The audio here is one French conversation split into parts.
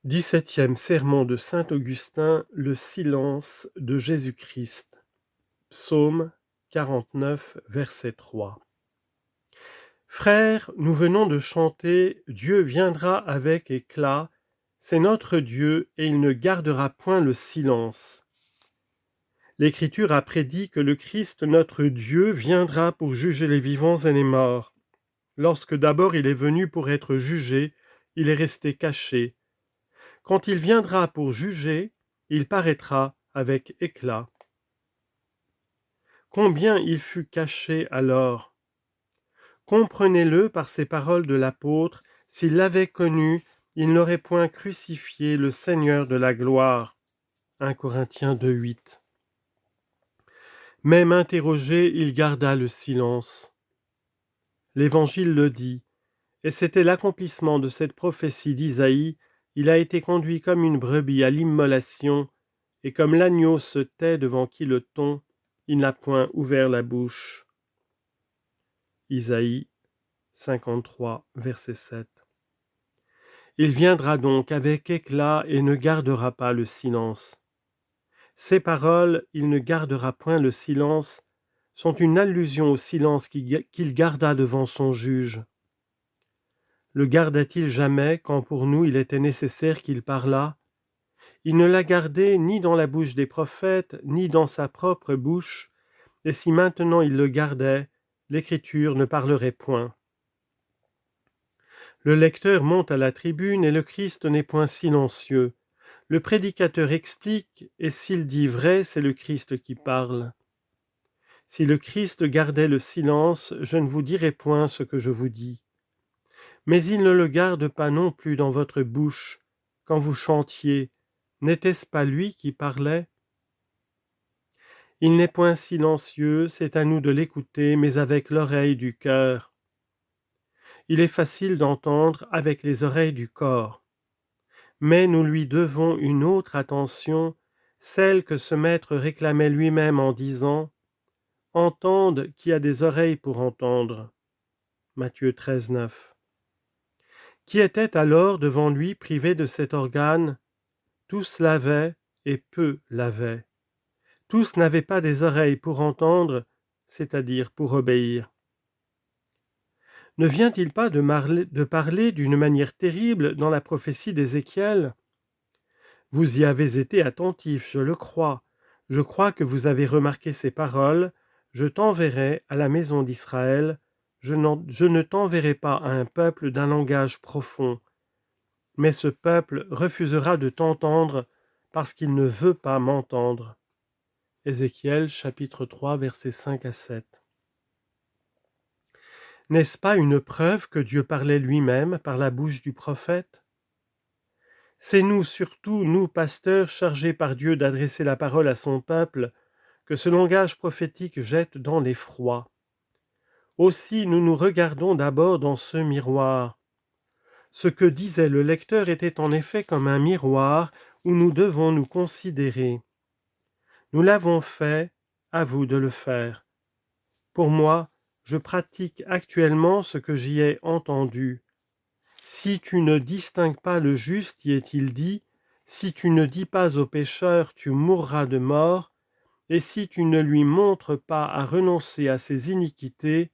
17e sermon de saint Augustin, le silence de Jésus-Christ. Psaume 49, verset 3. Frères, nous venons de chanter « Dieu viendra avec éclat », c'est notre Dieu et il ne gardera point le silence. L'Écriture a prédit que le Christ, notre Dieu, viendra pour juger les vivants et les morts. Lorsque d'abord il est venu pour être jugé, il est resté caché. Quand il viendra pour juger, il paraîtra avec éclat. Combien il fut caché alors! Comprenez-le par ces paroles de l'apôtre, s'il l'avait connu, il n'aurait point crucifié le Seigneur de la gloire. 1 Corinthiens 2,8. Même interrogé, il garda le silence. L'Évangile le dit, et c'était l'accomplissement de cette prophétie d'Isaïe, il a été conduit comme une brebis à l'immolation, et comme l'agneau se tait devant qui le tond, il n'a point ouvert la bouche. Isaïe 53, verset 7. Il viendra donc avec éclat et ne gardera pas le silence. Ces paroles, il ne gardera point le silence, sont une allusion au silence qu'il garda devant son juge. Le garda-t-il jamais quand pour nous il était nécessaire qu'il parlât ? Il ne l'a gardé ni dans la bouche des prophètes, ni dans sa propre bouche, et si maintenant il le gardait, l'Écriture ne parlerait point. Le lecteur monte à la tribune et le Christ n'est point silencieux. Le prédicateur explique, et s'il dit vrai, c'est le Christ qui parle. Si le Christ gardait le silence, je ne vous dirai point ce que je vous dis. Mais il ne le garde pas non plus dans votre bouche, quand vous chantiez. N'était-ce pas lui qui parlait ? Il n'est point silencieux, c'est à nous de l'écouter, mais avec l'oreille du cœur. Il est facile d'entendre avec les oreilles du corps. Mais nous lui devons une autre attention, celle que ce maître réclamait lui-même en disant « Entende qui a des oreilles pour entendre » Matthieu 13, 9. Qui était alors devant lui privé de cet organe ? Tous l'avaient et peu l'avaient. Tous n'avaient pas des oreilles pour entendre, c'est-à-dire pour obéir. Ne vient-il pas de parler d'une manière terrible dans la prophétie d'Ézéchiel ? Vous y avez été attentifs, je le crois. Je crois que vous avez remarqué ces paroles. Je t'enverrai à la maison d'Israël. Je ne t'enverrai pas à un peuple d'un langage profond. Mais ce peuple refusera de t'entendre parce qu'il ne veut pas m'entendre. Ézéchiel chapitre 3 versets 5 à 7. N'est-ce pas une preuve que Dieu parlait lui-même par la bouche du prophète ? C'est nous, surtout nous, pasteurs, chargés par Dieu d'adresser la parole à son peuple, que ce langage prophétique jette dans l'effroi. Aussi nous nous regardons d'abord dans ce miroir. Ce que disait le lecteur était en effet comme un miroir où nous devons nous considérer. Nous l'avons fait, à vous de le faire. Pour moi, je pratique actuellement ce que j'y ai entendu. Si tu ne distingues pas le juste, y est-il dit, si tu ne dis pas au pécheur, tu mourras de mort, et si tu ne lui montres pas à renoncer à ses iniquités,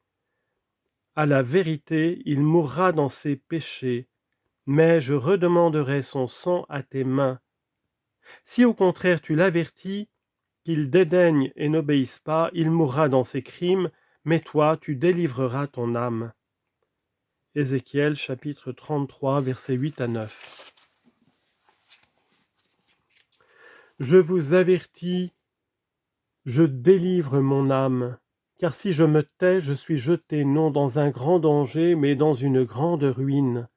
à la vérité, il mourra dans ses péchés, mais je redemanderai son sang à tes mains. Si au contraire tu l'avertis, qu'il dédaigne et n'obéisse pas, il mourra dans ses crimes, mais toi tu délivreras ton âme. Ézéchiel chapitre 33 versets 8 à 9. Je vous avertis, je délivre mon âme, car si je me tais, je suis jeté non dans un grand danger, mais dans une grande ruine.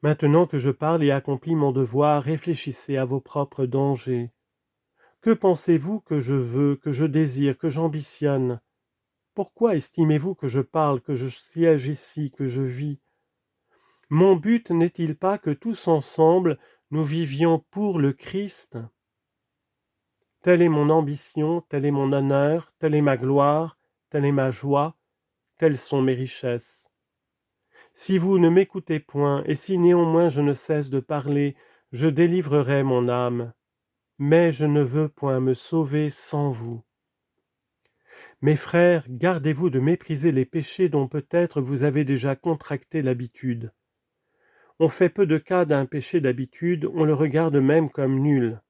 Maintenant que je parle et accomplis mon devoir, réfléchissez à vos propres dangers. Que pensez-vous que je veux, que je désire, que j'ambitionne ? Pourquoi estimez-vous que je parle, que je siège ici, que je vis ? Mon but n'est-il pas que tous ensemble, nous vivions pour le Christ ? Telle est mon ambition, tel est mon honneur, telle est ma gloire, telle est ma joie, telles sont mes richesses. Si vous ne m'écoutez point, et si néanmoins je ne cesse de parler, je délivrerai mon âme. Mais je ne veux point me sauver sans vous. Mes frères, gardez-vous de mépriser les péchés dont peut-être vous avez déjà contracté l'habitude. On fait peu de cas d'un péché d'habitude, on le regarde même comme nul.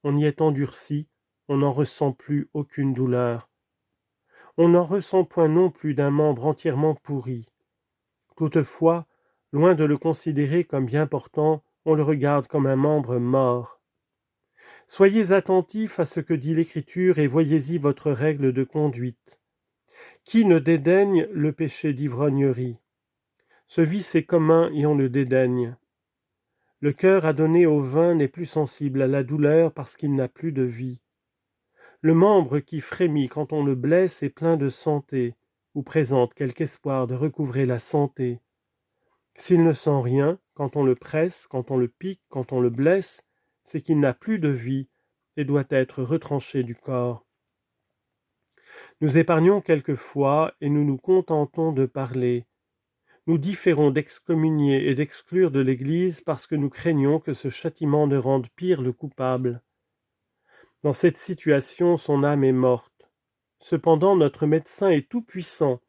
On y est endurci, on n'en ressent plus aucune douleur. On n'en ressent point non plus d'un membre entièrement pourri. Toutefois, loin de le considérer comme bien portant, on le regarde comme un membre mort. Soyez attentifs à ce que dit l'Écriture et voyez-y votre règle de conduite. Qui ne dédaigne le péché d'ivrognerie? Ce vice est commun et on le dédaigne. Le cœur adonné au vin n'est plus sensible à la douleur parce qu'il n'a plus de vie. Le membre qui frémit quand on le blesse est plein de santé, ou présente quelque espoir de recouvrer la santé. S'il ne sent rien, quand on le presse, quand on le pique, quand on le blesse, c'est qu'il n'a plus de vie et doit être retranché du corps. Nous épargnons quelquefois et nous nous contentons de parler. Nous différons d'excommunier et d'exclure de l'Église parce que nous craignons que ce châtiment ne rende pire le coupable. Dans cette situation, son âme est morte. Cependant, notre médecin est tout-puissant.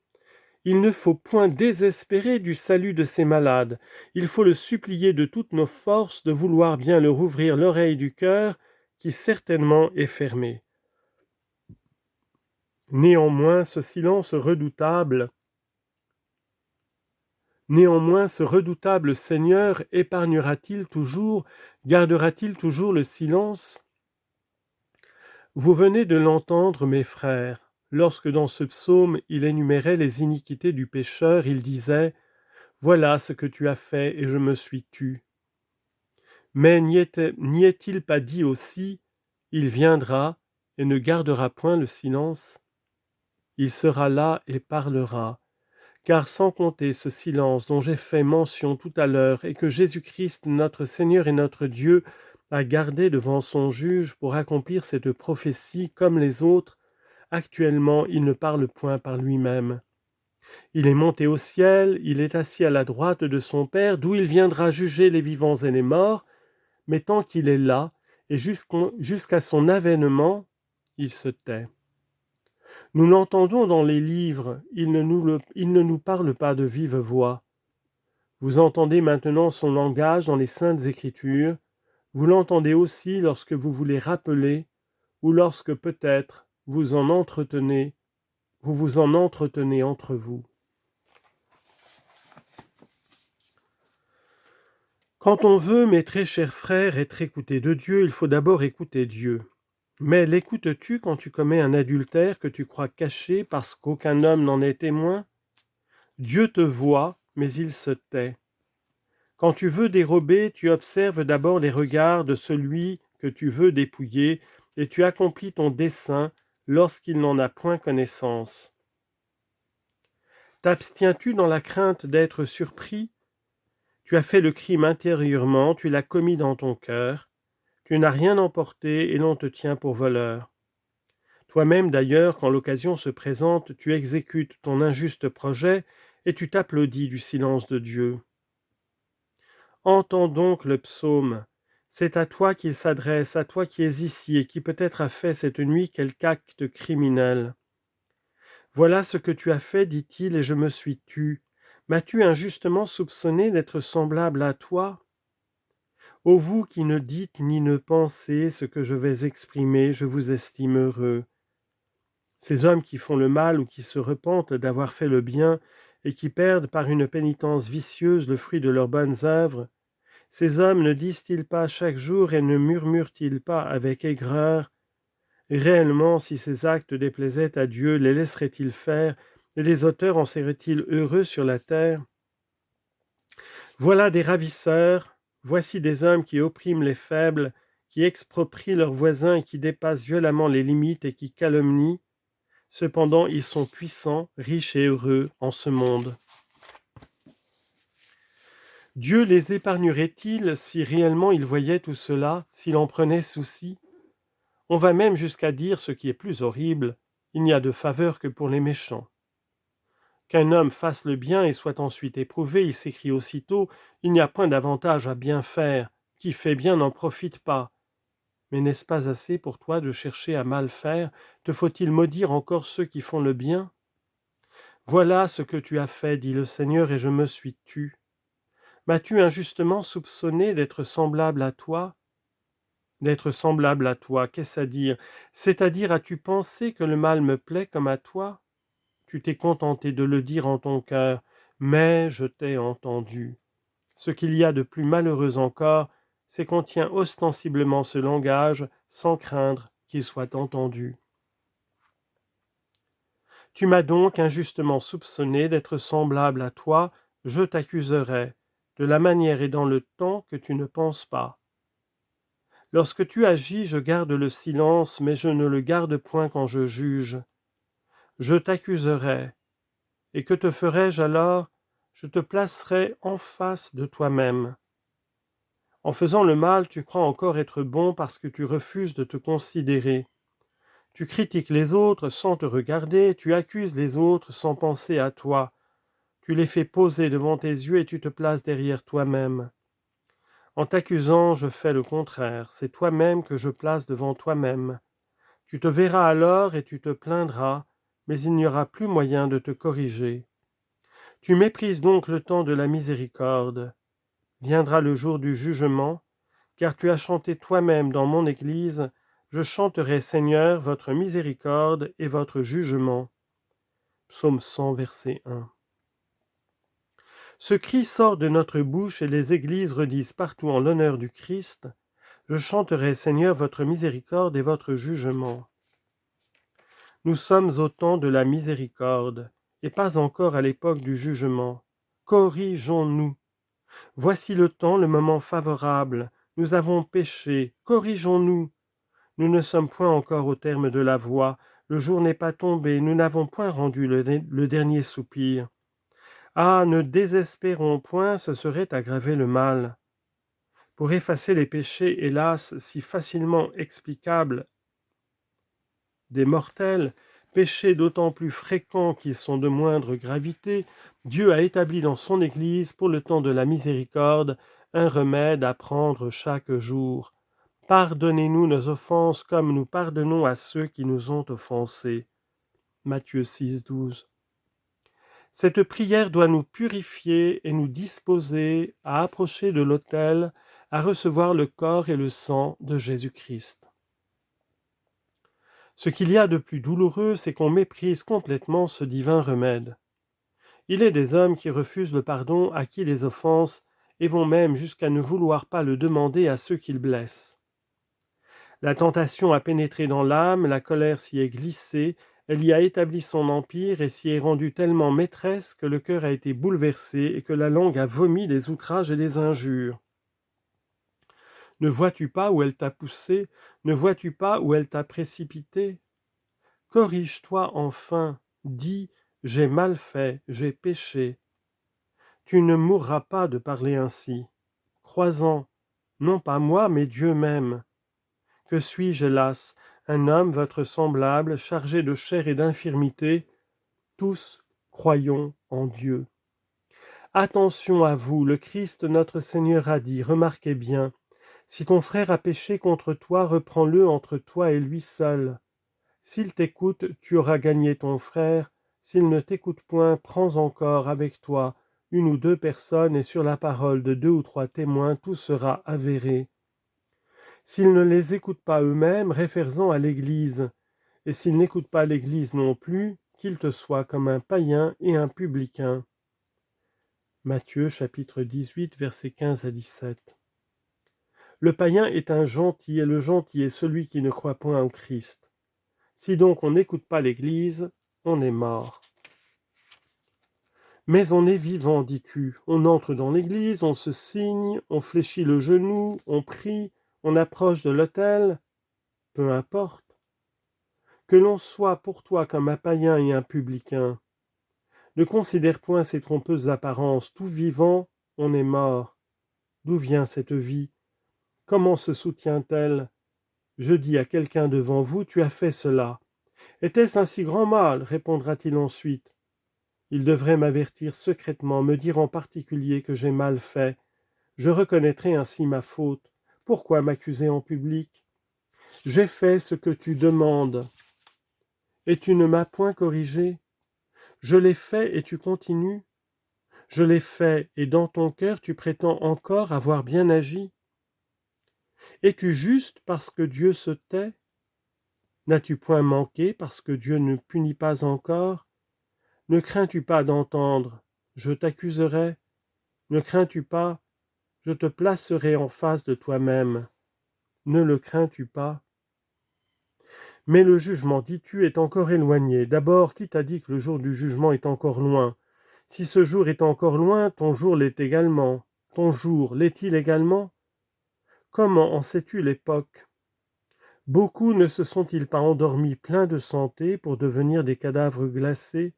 Il ne faut point désespérer du salut de ces malades. Il faut le supplier de toutes nos forces de vouloir bien leur ouvrir l'oreille du cœur, qui certainement est fermée. Néanmoins, ce redoutable Seigneur épargnera-t-il toujours, gardera-t-il toujours le silence? Vous venez de l'entendre, mes frères, lorsque dans ce psaume il énumérait les iniquités du pécheur, il disait « Voilà ce que tu as fait et je me suis tu ». Mais n'y est-il pas dit aussi « Il viendra et ne gardera point le silence ». Il sera là et parlera. Car sans compter ce silence dont j'ai fait mention tout à l'heure et que Jésus-Christ, notre Seigneur et notre Dieu, a gardé devant son juge pour accomplir cette prophétie comme les autres, actuellement il ne parle point par lui-même. Il est monté au ciel, il est assis à la droite de son Père, d'où il viendra juger les vivants et les morts, mais tant qu'il est là, et jusqu'à son avènement, il se tait. Nous l'entendons dans les livres, il ne nous parle pas de vive voix. Vous entendez maintenant son langage dans les Saintes Écritures, vous l'entendez aussi lorsque vous voulez rappeler, ou lorsque peut-être vous vous en entretenez entre vous. Quand on veut, mes très chers frères, être écouté de Dieu, il faut d'abord écouter Dieu. Mais l'écoutes-tu quand tu commets un adultère que tu crois caché parce qu'aucun homme n'en est témoin? Dieu te voit, mais il se tait. Quand tu veux dérober, tu observes d'abord les regards de celui que tu veux dépouiller, et tu accomplis ton dessein lorsqu'il n'en a point connaissance. T'abstiens-tu dans la crainte d'être surpris? Tu as fait le crime intérieurement, tu l'as commis dans ton cœur, tu n'as rien emporté et l'on te tient pour voleur. Toi-même d'ailleurs, quand l'occasion se présente, tu exécutes ton injuste projet et tu t'applaudis du silence de Dieu. Entends donc le psaume. C'est à toi qu'il s'adresse, à toi qui es ici et qui peut-être a fait cette nuit quelque acte criminel. Voilà ce que tu as fait, dit-il, et je me suis tu. M'as-tu injustement soupçonné d'être semblable à toi? Ô vous qui ne dites ni ne pensez ce que je vais exprimer, je vous estime heureux. Ces hommes qui font le mal ou qui se repentent d'avoir fait le bien et qui perdent par une pénitence vicieuse le fruit de leurs bonnes œuvres, ces hommes ne disent-ils pas chaque jour et ne murmurent-ils pas avec aigreur? Réellement, si ces actes déplaisaient à Dieu, les laisserait-il faire, et les auteurs en seraient-ils heureux sur la terre? Voilà des ravisseurs, voici des hommes qui oppriment les faibles, qui exproprient leurs voisins et qui dépassent violemment les limites et qui calomnient. Cependant, ils sont puissants, riches et heureux en ce monde. Dieu les épargnerait-il si réellement il voyait tout cela, s'il en prenait souci? On va même jusqu'à dire ce qui est plus horrible, il n'y a de faveur que pour les méchants. Qu'un homme fasse le bien et soit ensuite éprouvé, il s'écrie aussitôt, il n'y a point d'avantage à bien faire, qui fait bien n'en profite pas. Mais n'est-ce pas assez pour toi de chercher à mal faire? Te faut-il maudire encore ceux qui font le bien? Voilà ce que tu as fait, dit le Seigneur, et je me suis tu. M'as-tu injustement soupçonné d'être semblable à toi? D'être semblable à toi, qu'est-ce à dire? C'est-à-dire, as-tu pensé que le mal me plaît comme à toi? Tu t'es contenté de le dire en ton cœur, mais je t'ai entendu. Ce qu'il y a de plus malheureux encore, c'est qu'on tient ostensiblement ce langage sans craindre qu'il soit entendu. Tu m'as donc injustement soupçonné d'être semblable à toi, je t'accuserai, de la manière et dans le temps que tu ne penses pas. Lorsque tu agis, je garde le silence, mais je ne le garde point quand je juge. Je t'accuserai, et que te ferai-je alors? Je te placerai en face de toi-même. En faisant le mal, tu crois encore être bon parce que tu refuses de te considérer. Tu critiques les autres sans te regarder, tu accuses les autres sans penser à toi. Tu les fais poser devant tes yeux et tu te places derrière toi-même. En t'accusant, je fais le contraire, c'est toi-même que je place devant toi-même. Tu te verras alors et tu te plaindras, mais il n'y aura plus moyen de te corriger. Tu méprises donc le temps de la miséricorde. Viendra le jour du jugement, car tu as chanté toi-même dans mon Église, je chanterai, Seigneur, votre miséricorde et votre jugement. Psaume 100, verset 1. Ce cri sort de notre bouche et les églises redisent partout en l'honneur du Christ, je chanterai, Seigneur, votre miséricorde et votre jugement. Nous sommes au temps de la miséricorde, et pas encore à l'époque du jugement. Corrigeons-nous. Voici le temps, le moment favorable. Nous avons péché, corrigeons-nous. Nous ne sommes point encore au terme de la voie, le jour n'est pas tombé, nous n'avons point rendu le dernier soupir. Ah, ne désespérons point, ce serait aggraver le mal. Pour effacer les péchés, hélas, si facilement explicables des mortels, péchés d'autant plus fréquents qu'ils sont de moindre gravité, Dieu a établi dans son Église, pour le temps de la miséricorde, un remède à prendre chaque jour. Pardonnez-nous nos offenses comme nous pardonnons à ceux qui nous ont offensés. Matthieu 6, 12. Cette prière doit nous purifier et nous disposer à approcher de l'autel, à recevoir le corps et le sang de Jésus-Christ. Ce qu'il y a de plus douloureux, c'est qu'on méprise complètement ce divin remède. Il est des hommes qui refusent le pardon à qui les offensent et vont même jusqu'à ne vouloir pas le demander à ceux qu'ils blessent. La tentation a pénétré dans l'âme, la colère s'y est glissée, elle y a établi son empire et s'y est rendue tellement maîtresse que le cœur a été bouleversé et que la langue a vomi des outrages et des injures. Ne vois-tu pas où elle t'a poussé? Ne vois-tu pas où elle t'a précipité? Corrige-toi enfin, dis, j'ai mal fait, j'ai péché. Tu ne mourras pas de parler ainsi. Crois-en, non pas moi, mais Dieu même. Que suis-je, hélas, un homme, votre semblable, chargé de chair et d'infirmité? Tous croyons en Dieu. Attention à vous, le Christ notre Seigneur a dit, remarquez bien, si ton frère a péché contre toi, reprends-le entre toi et lui seul. S'il t'écoute, tu auras gagné ton frère, s'il ne t'écoute point, prends encore avec toi une ou deux personnes, et sur la parole de deux ou trois témoins, tout sera avéré. S'ils ne les écoutent pas eux-mêmes, réfère-en à l'Église, et s'ils n'écoutent pas l'Église non plus, qu'il te soit comme un païen et un publicain. Matthieu chapitre 18, versets 15 à 17. Le païen est un gentil, et le gentil est celui qui ne croit point au Christ. Si donc on n'écoute pas l'Église, on est mort. Mais on est vivant, dis-tu. On entre dans l'Église, on se signe, on fléchit le genou, on prie, on approche de l'autel. Peu importe. Que l'on soit pour toi comme un païen et un publicain. Ne considère point ces trompeuses apparences. Tout vivant, on est mort. D'où vient cette vie? Comment se soutient-elle? Je dis à quelqu'un devant vous, tu as fait cela. Était-ce un si grand mal? Répondra-t-il ensuite. Il devrait m'avertir secrètement, me dire en particulier que j'ai mal fait. Je reconnaîtrai ainsi ma faute. Pourquoi m'accuser en public? J'ai fait ce que tu demandes, et tu ne m'as point corrigé. Je l'ai fait et tu continues. Je l'ai fait, et dans ton cœur tu prétends encore avoir bien agi. Es-tu juste parce que Dieu se tait? N'as-tu point manqué parce que Dieu ne punit pas encore? Ne crains-tu pas d'entendre? Je t'accuserai. Ne crains-tu pas? Je te placerai en face de toi-même. Ne le crains-tu pas? Mais le jugement, dis-tu, est encore éloigné. D'abord, qui t'a dit que le jour du jugement est encore loin? Si ce jour est encore loin, ton jour l'est également. Ton jour l'est-il également? Comment en sais-tu l'époque? Beaucoup ne se sont-ils pas endormis pleins de santé pour devenir des cadavres glacés?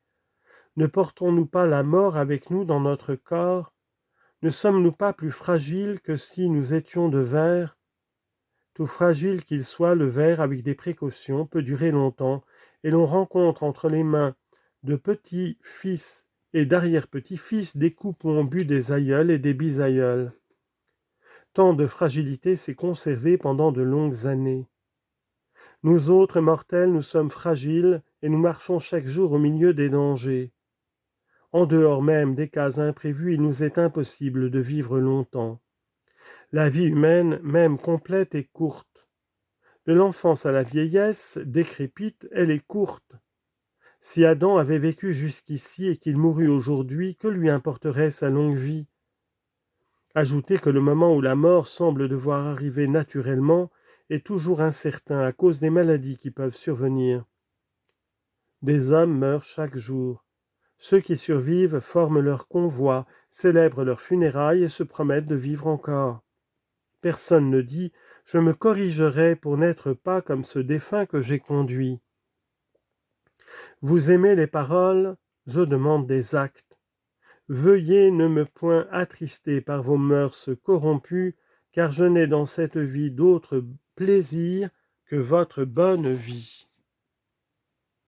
Ne portons-nous pas la mort avec nous dans notre corps? Ne sommes-nous pas plus fragiles que si nous étions de verre? Tout fragile qu'il soit, le verre, avec des précautions, peut durer longtemps, et l'on rencontre entre les mains de petits-fils et d'arrière-petits-fils des coupes où ont bu des aïeuls et des bisaïeuls. Tant de fragilité s'est conservée pendant de longues années. Nous autres mortels, nous sommes fragiles et nous marchons chaque jour au milieu des dangers. En dehors même des cas imprévus, il nous est impossible de vivre longtemps. La vie humaine, même complète, est courte. De l'enfance à la vieillesse, décrépite, elle est courte. Si Adam avait vécu jusqu'ici et qu'il mourut aujourd'hui, que lui importerait sa longue vie? Ajoutez que le moment où la mort semble devoir arriver naturellement est toujours incertain à cause des maladies qui peuvent survenir. Des hommes meurent chaque jour. Ceux qui survivent forment leur convoi, célèbrent leurs funérailles et se promettent de vivre encore. Personne ne dit « je me corrigerai pour n'être pas comme ce défunt que j'ai conduit ». Vous aimez les paroles, je demande des actes. Veuillez ne me point attrister par vos mœurs corrompues, car je n'ai dans cette vie d'autre plaisir que votre bonne vie.